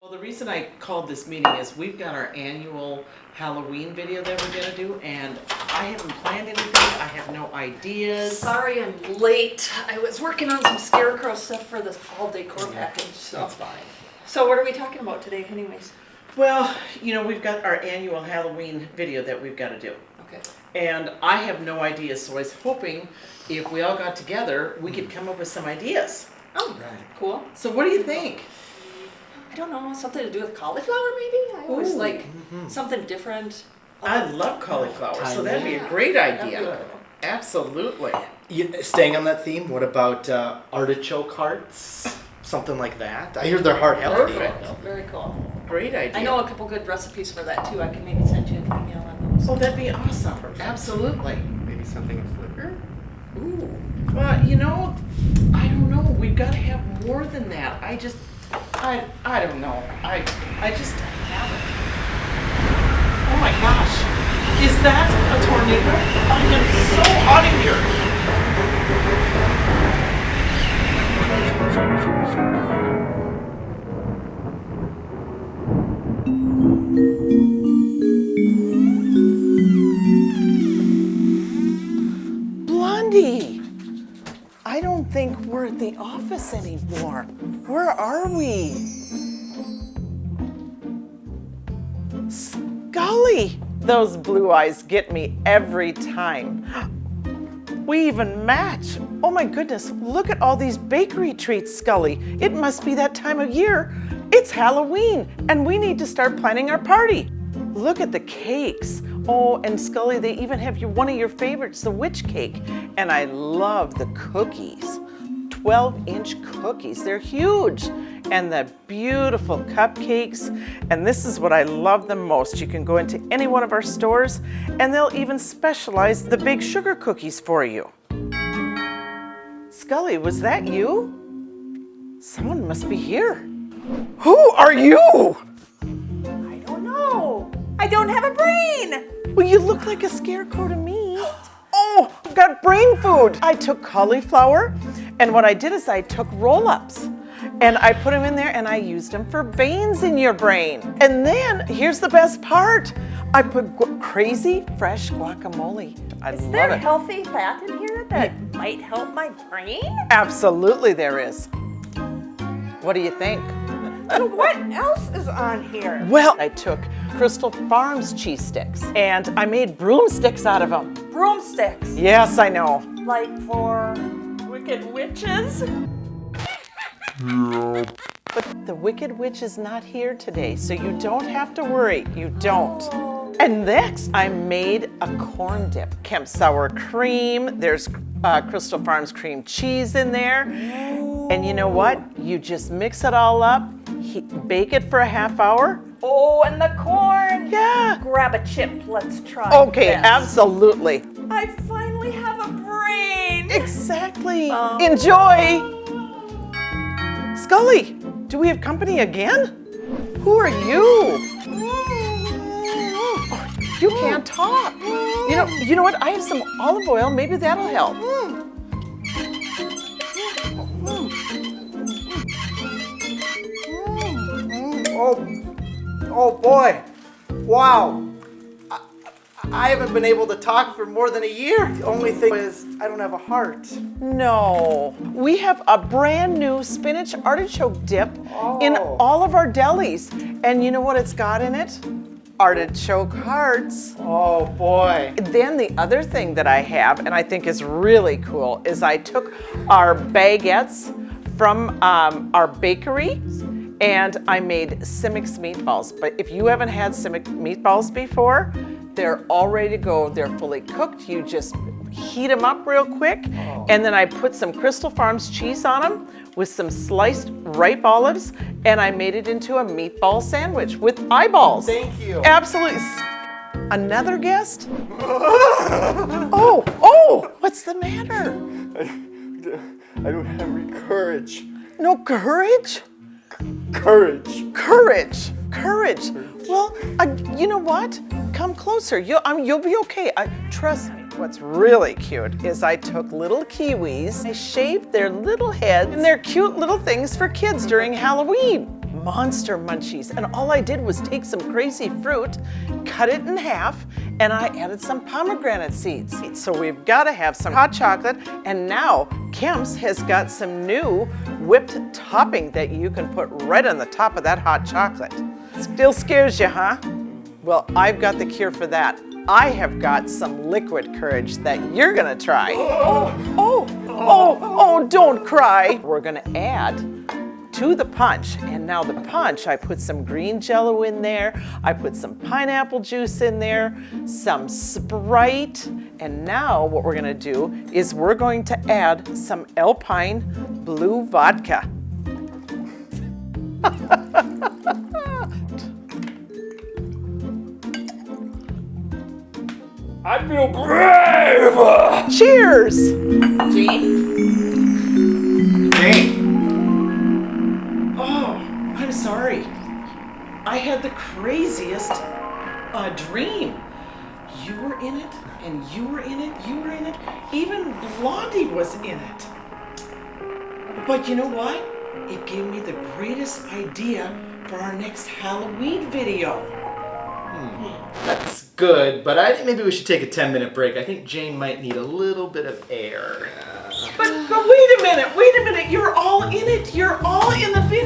Well, the reason I called this meeting is we've got our annual Halloween video that we're gonna do, and I haven't planned anything. I have no ideas. Sorry I'm late. I was working on some scarecrow stuff for the fall decor package. So. That's fine. So what are we talking about today anyways? Well, you know, we've got our annual Halloween video that we've got to do. Okay. And I have no ideas, so I was hoping if we all got together, we could come up with some ideas. Oh, right. Cool. So what do you think? I don't know, something to do with cauliflower maybe? I always like something different. I love cauliflower, so that'd be a great idea. That'd be cool. Absolutely. Staying on that theme, what about artichoke hearts? Something like that. I hear they're heart healthy. Perfect. Very cool. Great idea. I know a couple good recipes for that too. I can maybe send you an email on those. Oh, that'd be awesome. Absolutely. Maybe something in flicker? Ooh. Well, you know, I don't know. We've got to have more than that. I don't know. I just haven't. Oh my gosh. Is that a tornado? I am so out of here. Blondie, I don't think we're at the office anymore. Where are we? Scully! Those blue eyes get me every time. We even match. Oh my goodness, look at all these bakery treats, Scully. It must be that time of year. It's Halloween, and we need to start planning our party. Look at the cakes. Oh, and Scully, they even have one of your favorites, the witch cake. And I love the cookies. 12-inch cookies, they're huge. And the beautiful cupcakes. And this is what I love the most. You can go into any one of our stores and they'll even specialize the big sugar cookies for you. Scully, was that you? Someone must be here. Who are you? I don't know. I don't have a brain. Well, you look like a scarecrow to me. Oh, I've got brain food. I took cauliflower, and what I did is I took roll-ups, and I put them in there, and I used them for veins in your brain. And then, here's the best part. I put crazy fresh guacamole. I Is love there it. healthy fat in here that might help my brain? Absolutely there is. What do you think? So what else is on here? Well, I took Crystal Farms cheese sticks, and I made broomsticks out of them. Broomsticks. Yes, I know. Like for wicked witches? But the Wicked Witch is not here today, so you don't have to worry. You don't. And next, I made a corn dip. Kemps sour cream. There's Crystal Farms cream cheese in there. And you know what? You just mix it all up, bake it for a half hour. Oh, and the corn. Yeah. Grab a chip. Let's try Okay, this. absolutely. I finally have a brain. Exactly. Enjoy. Scully, do we have company again? Who are you? Oh, you can't talk. You know what? I have some olive oil. Maybe that'll help. Oh boy. Wow. I haven't been able to talk for more than a year. The only thing is I don't have a heart. No, we have a brand new spinach artichoke dip in all of our delis. And you know what it's got in it? Artichoke hearts. Oh boy. Then the other thing that I have, and I think is really cool, is I took our baguettes from our bakery and I made Simek's meatballs. But if you haven't had Simek meatballs before, they're all ready to go. They're fully cooked. You just heat them up real quick. And then I put some Crystal Farms cheese on them with some sliced ripe olives, and I made it into a meatball sandwich with eyeballs. Thank you. Absolutely. Another guest? Oh, what's the matter? I don't have any courage. No courage? Courage. Courage. Well, you know what? Come closer. You'll be okay. Trust me. What's really cute is I took little kiwis, I shaved their little heads, and they're cute little things for kids during Halloween. monster munchies. And all I did was take some crazy fruit, cut it in half, and I added some pomegranate seeds. So we've got to have some hot chocolate. And now Kemps has got some new whipped topping that you can put right on the top of that hot chocolate. Still scares you, huh? Well, I've got the cure for that. I have got some liquid courage that you're gonna try. Oh, don't cry. We're gonna add to the punch, and now the punch, I put some green Jell-O in there, I put some pineapple juice in there, some Sprite, and now what we're gonna do is we're going to add some Alpine Blue Vodka. I feel brave! Cheers! Jane. Oh, I'm sorry. I had the craziest dream. You were in it, and you were in it, you were in it. Even Blondie was in it. But you know what? It gave me the greatest idea for our next Halloween video. That's good, but I think maybe we should take a 10-minute break. I think Jane might need a little bit of air. But wait a minute, you're all in it. You're all in the video.